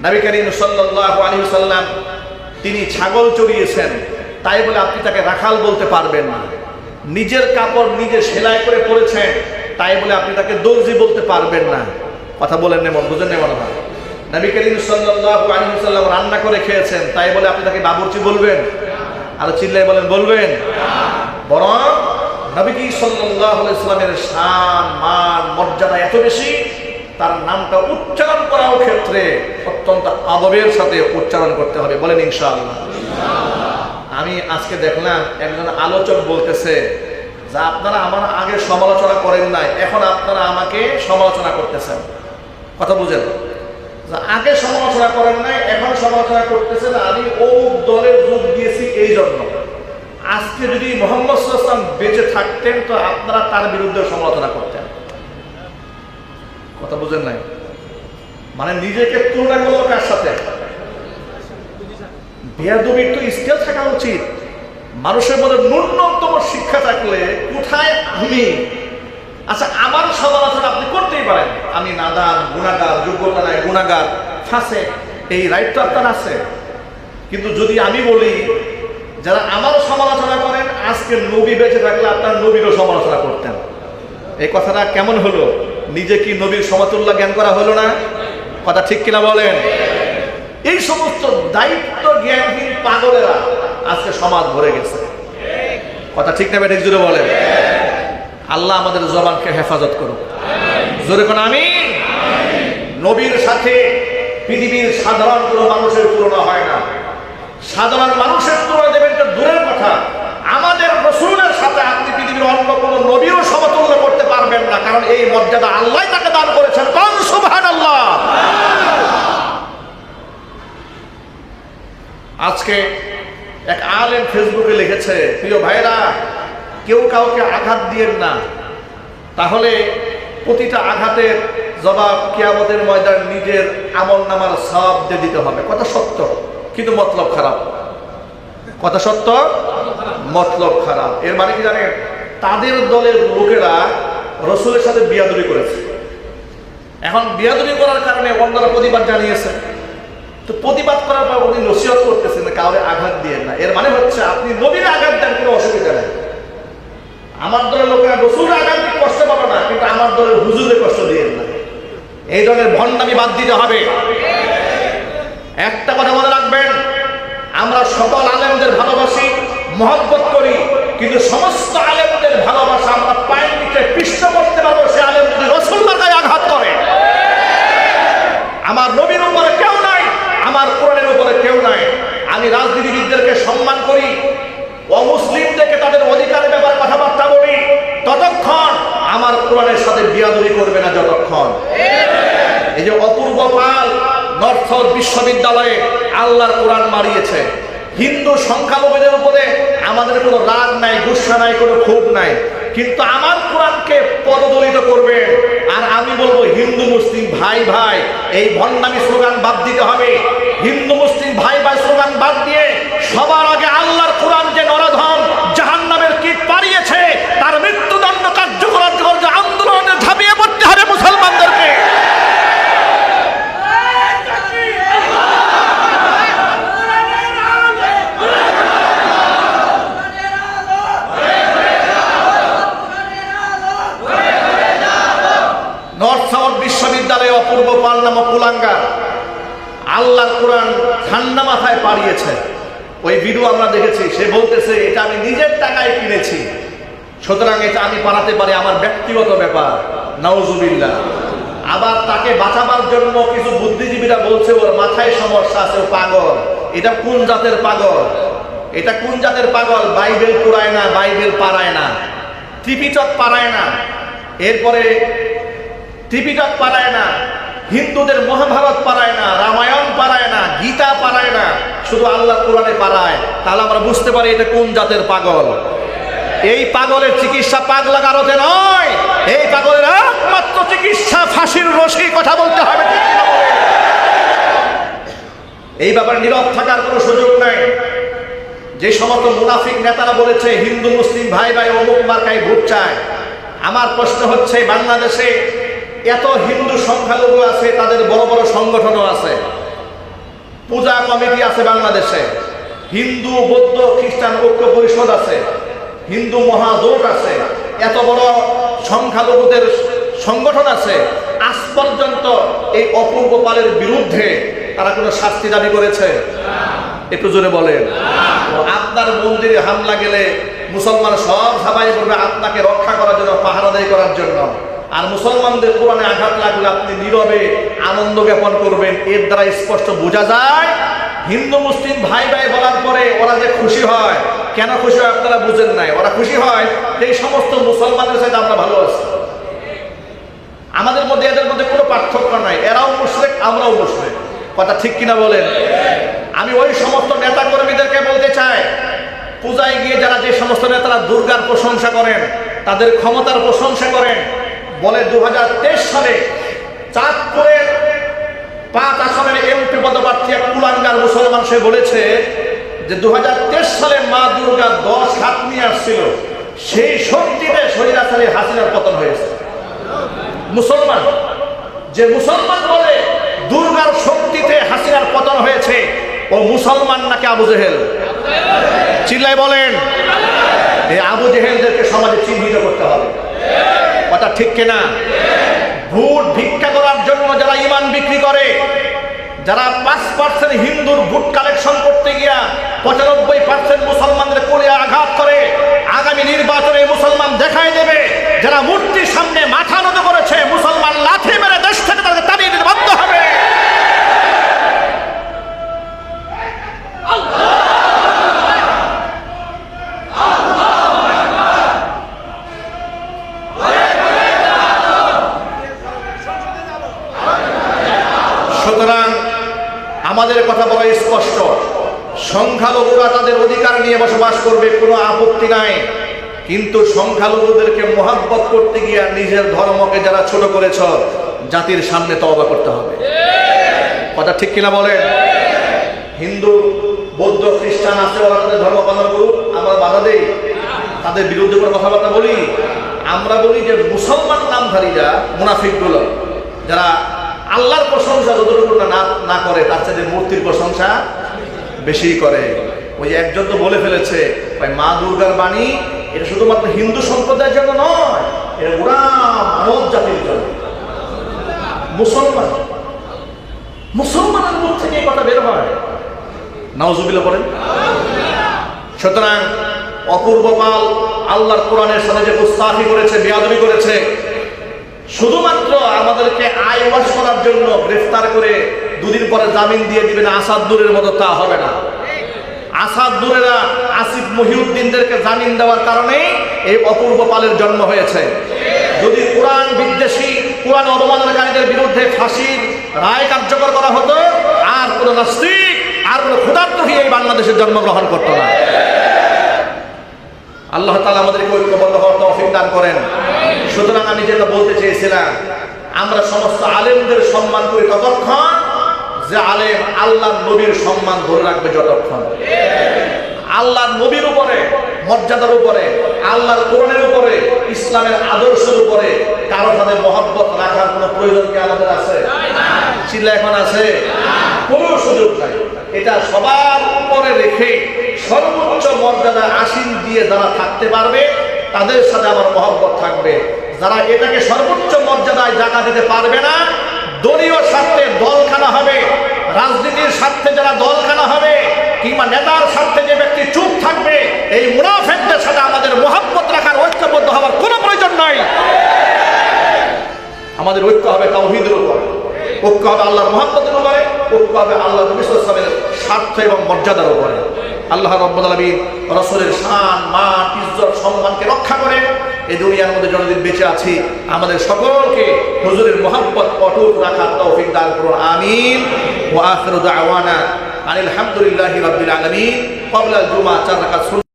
নবী করিম সাল্লাল্লাহু আলাইহি ওয়াসাল্লাম তিনি ছাগল চড়িয়েছেন, তাই বলে আপনি তাকে রাখাল বলতে পারবেন না। নিজের কাপড় নিজে সেলাই করে পরেছেন, তাই বলে আপনি তাকে দর্জি বলতে পারবেন না। কথা বলেন না, বুঝেন না মনে হয়? নবী করিম সাল্লাল্লাহু আলাইহি ওয়াসাল্লাম রান্না করে খেয়েছেন, তাই বলে আপনি তাকে বাবুর্চি বলবেন? আর চিল্লায় বলেন, বলবেন? বরং নবী সাল্লাল্লাহু আলাইহি ওয়াসাল্লামের শান মান মর্যাদা এত বেশি, তার নামটা উচ্চারণ করার ক্ষেত্রে অত্যন্ত আদবের সাথে উচ্চারণ করতে হবে। বলেন ইনশাআল্লাহ। আমি আজকে দেখলাম একজন আলোচক বলতেছে যে আপনারা আমার আগে সমালোচনা করেন নাই, এখন আপনারা আমাকে সমালোচনা করতেছেন। কথা বুঝেন? আগে সমালোচনা করেন নাই, এখন সমালোচনা করতেছেন আমি অমুক দলের যোগ দিয়েছি এই জন্য। আজকে যদি মুহাম্মদ সাল্লাল্লাহু আলাইহি ওয়াসাল্লাম বেঁচে থাকতেন তো আপনারা তার বিরুদ্ধে সমালোচনা করতেন। কথা বুঝেন নাই? মানে নিজেকে তুলনা করলো কার সাথে? বেয়াদবির তো স্কেল থাকা উচিত। মানুষের মধ্যে ন্যূনতম শিক্ষা থাকলে কোথায় আমি, আচ্ছা আমার সমালোচনা আপনি করতেই পারেন, আমি নাদান, গুনাহগার, যোগ্যতা নাই, গুনাহগার, ফাঁসে, এই রাইট তো আপনার আছে। কিন্তু যদি আমি বলি যারা আমার সমালোচনা করেন, আজকে নবী বেঁচে থাকলে আপনার নবীরও সমালোচনা করতেন, এই কথাটা কেমন হলো? নিজে কি নবীর সমতুল্য জ্ঞান করা হলো না? কথা ঠিক কিনা বলেন? এই সমস্ত দায়িত্ব জ্ঞানহীন পাগলেরা আজকে সমাজ ভরে গেছে। কথা ঠিক না বেঠিক জুড়ে বলেন? আল্লাহ আমাদের জবানকে হেফাজত করুক। জোরে কোন আমিন। নবীর সাথে পৃথিবীর সাধারণ কোনো মানুষের তুলনা হয় না। সাধারণ মানুষের তুলনা দেবেন তো দূরের কথা, আমাদের রাসূলের সাথে আপনি পৃথিবীর অন্য কোনো নবীরও সমতুল্য করতে পারবেন না, কারণ এই মর্যাদা আল্লাহ তাকে দান করেছেন। কোন সুবহানাল্লাহ। আজকে এক আলেম ফেসবুকে লিখেছে, প্রিয় ভাইরা, কেউ কাউকে আঘাত দিয়েন না, তাহলে প্রতিটা আঘাতের জবাব কিয়ামতের ময়দান নিজের আমলনামার সওয়াব দিয়ে দিতে হবে। কথা সত্য, কিন্তু মতলব খারাপ। কথা সত্য, মতলব খারাপ। এর মানে কি জানেন? তাদের দলের লোকেরা রাসূলের সাথে বিয়াদবি করেছে। এখন বিয়াদবি করার কারণে অন্যরা প্রতিবাদ জানিয়েছে। তো প্রতিবাদ করার পর উনি নসিহত করতেছেন না কাউকে আঘাত দিয়ে না। এর মানে হচ্ছে আপনি নবীর আঘাত দেন, কোনো অসুবিধা নেই। আমার দলের লোকেরা রাসূলের আঘাত দিয়ে কষ্ট পাবে না, কিন্তু আমার দলের হুজুরের কষ্ট দিয়েন না। এই ধরনের ভণ্ডামি বাদ দিতে হবে। একটা কথা মনে রাখবেন, আমরা সকল আলেমদের ভালোবাসি, মহব্বত করি, কিন্তু সমস্ত আলেমদের ভালোবাসা আমরা পায়ের নিচে পিষ্ট করতে পারবো সে আলেম যদি রাসূলের গায়ে আঘাত করে। আমার নবীর উপরে কেউ নাই, আমার কোরআনের উপরে কেউ নাই। আমি রাজনীতিবিদদেরকে সম্মান করি, অমুসলিমদেরকে তাদের অধিকারের ব্যাপারে কথাবার্তা বলি, ততক্ষণ আমার কোরআনের সাথে বিয়াদবি করবে না যতক্ষণ। এই যে অপূর্ব পাল নর্থ সাউথ বিশ্ববিদ্যালয়ে আল্লাহর কোরআন মারিয়েছে, হিন্দু সংখ্যালঘুদের উপরে আমাদের কোনো রাগ নাই, গুসা নাই, কোনো ক্ষোভ নাই, কিন্তু আমার কোরআনকে পদদলিত করবেন। আর আমি বলবো হিন্দু মুসলিম ভাই ভাই, এই ভণ্ডামি স্লোগান বাদ দিতে হবে। হিন্দু মুসলিম ভাই ভাই স্লোগান বাদ দিয়ে সবার আগে আল্লাহর কোরআন যে নরধম জাহান্নামের কীট পাড়িয়েছে তার মৃত্যুদণ্ড কার্যকর যে আন্দোলনে ঝাঁপিয়ে পড়তে হবে মুসলমানদেরকে। নর্থ সাউথ বিশ্ববিদ্যালয়ে অপূর্ব পাল নামক কুলাঙ্গার আল্লাহর কোরআন ঠান্ডা মাথায় পাড়িয়েছে। ওই ভিডিও আমরা দেখেছি। সে বলতেছে এটা আমি নিজের টাকায় কিনেছি, সুতরাং এটা আমি পাঠাতে পারি, আমার ব্যক্তিগত ব্যাপার। নাউজুবিল্লাহ। আবার তাকে বাঁচাবার জন্য কিছু বুদ্ধিজীবীরা বলছে ওর মাথায় সমস্যা আছে, ও পাগল। এটা কোন জাতের পাগল? এটা কোন জাতের পাগল? বাইবেল পড়ায় না, বাইবেল পারায় না, ত্রিপিটক পারায় না, এরপরে ত্রিপিটক পারায় না, হিন্দুদের মহাভারত পারায় না, রামায়ণ পারায় না, গীতা পারায় না, শুধু আল্লাহ কোরআনে পারায়। তাহলে আমরা বুঝতে পারি এটা কোন জাতের পাগল। এই পাগলের চিকিৎসা পাগলা গারদে নয়, এই পাগলের একমাত্র চিকিৎসা ফাঁসির রশি। কথা বলতে হবে। এই ব্যাপারে নীরব থাকার কোনো সুযোগ নাই। যে সমস্ত মুনাফিক নেতারা বলেছে হিন্দু মুসলিম ভাই ভাই অমুক মার্কায় ভোট চায়, আমার প্রশ্ন হচ্ছে বাংলাদেশে এত হিন্দু সংখ্যালঘু আছে, তাদের বড় বড় সংগঠনও আছে, পূজা কমিটি আছে বাংলাদেশে, হিন্দু বৌদ্ধ খ্রিস্টান ঐক্য পরিষদ আছে, হিন্দু মহাজোট আছে, এত বড় সংখ্যালঘুদের সংগঠন আছে। আজ পর্যন্ত এই অপূর্ব পালের বিরুদ্ধে তারা কোনো শাস্তি দাবি করেছে? একটু জোরে বলেন। আপনার মন্দিরে হামলা গেলে মুসলমান সব সবাই বলবে আপনাকে রক্ষা করার জন্য, পাহারাদারি করার জন্য। আর মুসলমানদের কোরআনে আঘাত লাগলে আপনি নীরবে আনন্দ জ্ঞাপন করবেন। এর দ্বারা স্পষ্ট বোঝা যায় হিন্দু মুসলিম ভাই ভাই বলার পরে ওরা যে খুশি হয়। কেন খুশি হয় আপনারা বুঝেন নাই। ওরা খুশি হয় যে এই সমস্ত মুসলমানদের সাথে আমরা ভালো আছি, আমাদের মধ্যে এদের মধ্যে কোনো পার্থক্য নাই, এরাও মুশরিক আমরাও মুশরিক। কথা ঠিক কিনা বলেন? আমি ওই সমস্ত নেতা কর্মীদেরকে বলতে চাই, পূজায় গিয়ে যারা যে সমস্ত নেতারা দুর্গার প্রশংসা করেন, তাদের ক্ষমতার প্রশংসা করেন, বলে 2023 সালে চাঁদপুরের 5 আসনের এমপি পদপ্রার্থী এক কুলাঙ্গার মুসলমান, সে বলেছে যে 2023 সালে মা দুর্গা 10 হাত নিয়ে আসছিল, সেই শক্তিতে স্বৈরাচারী হাসিনার পতন হয়েছে। মুসলমান, যে মুসলমান বলে দুর্গার শক্তিতে হাসিনার পতন হয়েছে, ও মুসলমান নাকি আবু জেহেল? চিল্লাই বলেন। এই আবু জেহেলদেরকে সমাজে চিহ্নিত করতে হবে। কথা ঠিক কিনা? ভোট ভিক্ষা করার জন্য যারা ইমান বিক্রি করে, যারা 5% হিন্দুর ভোট কালেকশন করতে গিয়া 95% মুসলমানদের কোলে আঘাত করে, আগামী নির্বাচনে মুসলমান দেখাই দেবে যারা মূর্তির সামনে মাথা নত করেছে, মুসলমান লাথি মেরে দেশ থেকে তাদের তাড়িয়ে দিতে বাধ্য হবে। সুতরাং আমাদের কথা বলা স্পষ্ট, সংখ্যালঘুরা তাদের অধিকার নিয়ে বসবাস করবে, কোনো আপত্তি নাই। কিন্তু সংখ্যালঘুদেরকে মোহাব্বত করতে গিয়ে নিজের ধর্মকে যারা ছোট করেছ, জাতির সামনে তওবা করতে হবে। কথা ঠিক কিনা বলেন? হিন্দু বৌদ্ধ খ্রিস্টান আছে, ওরা তাদের ধর্ম পালন করুক, আমরা বাধা দেই, তাদের বিরুদ্ধে কোনো কথাবার্তা বলি? আমরা বলি যে মুসলমান নামধারীরা, মুনাফিকগুলো, যারা আল্লাহর প্রশংসা যতটুকু না করে তার সাথে মূর্তির প্রশংসা বেশি করে। ওই একজন তো বলে ফেলেছে, ভাই মা দুর্গার বাণী এটা শুধুমাত্র হিন্দু সম্প্রদায়ের জন্য নয়, এটা পুরা মানব জাতির জন্য। মুসলমানের মুখ থেকে এই কথা বের হয়, নাউজুবিল্লাহ বলেন। সুতরাং অপূর্ব পাল আল্লাহর কোরআনের সাথে যে গুস্তাখি করেছে, বেয়াদবি করেছে, শুধুমাত্র আমাদেরকে আয় ওয়াশ করার জন্য গ্রেফতার করে 2 দিন পরে জামিন দিয়ে দিবেন আসাদুরের মতো, তা হবে না। আসাদুরেরা আসিফ মহিউদ্দিনদেরকে জামিন দেওয়ার কারণে এই অপূর্ব পালের জন্ম হয়েছে। যদি কোরআন বিদ্বেষী, কোরআন অবমাননাকারীদের বিরুদ্ধে ফাঁসির রায় কার্যকর করা হতো, আর কোনো নাস্তিক, আর কোনো ক্ষুধার্তহী এই বাংলাদেশের জন্মগ্রহণ করতো না। আল্লাহ তাআলা আমাদেরকে ঐক্যবদ্ধ হওয়ার তৌফিক দান করেন। সুতরাং আমি যেটা বলতে চেয়েছিলাম, আমরা সমস্ত আলেমদের সম্মান করি ততক্ষণ যে আলেম আল্লাহর নবীর সম্মান ধরে রাখবে। যতক্ষণ আল্লাহর নবীর উপরে, মর্যাদার উপরে, আল্লাহর কোরআনের উপরে, ইসলামের আদর্শের উপরে কারো সাথে মহব্বত রাখার কোনো প্রয়োজন কি আমাদের আছে? চিল্লা এখন আছে? কোনো সুযোগ নাই। এটা সবার উপরে রেখে সর্বোচ্চ মর্যাদা আসীন দিয়ে যারা থাকতে পারবে তাদের সাথে আমার মহব্বত থাকবে। যারা এটাকে সর্বোচ্চ মর্যাদায় জায়গা দিতে পারবে না, দলীয় স্বার্থে দলখানা হবে, রাজনীতির স্বার্থে যারা দলখানা হবে, কিংবা নেতার স্বার্থে যে ব্যক্তি চুপ থাকবে, এই মুনাফিকদের সাথে আমাদের মহব্বত রাখার, ঐক্যবদ্ধ হওয়ার কোনো প্রয়োজন নাই। আমাদের ঐক্য হবে তাওহীদের উপর, ঐক্য হবে আল্লাহর মহব্বতের উপরে, ঐক্য হবে আল্লাহ নবী সাল্লাল্লাহু আলাইহি ওয়াসাল্লামের স্বার্থ এবং মর্যাদার উপরে। আল্লাহ রাব্বুল আলামিন রাসূলের শান, মান, ইজ্জত, সম্মানকে রক্ষা করে এই দুনিয়ার মধ্যে যতদিন বেঁচে আছি আমাদের সকলকে হুজুরের মহব্বত অটুট রাখার তৌফিক দান করুন। আমিন। ওয়া আখিরু দাওয়ানা আনিল হামদুলিল্লাহি রাব্বিল আলামিন। ক্বাবলা আল জুমআ 4 রাকাত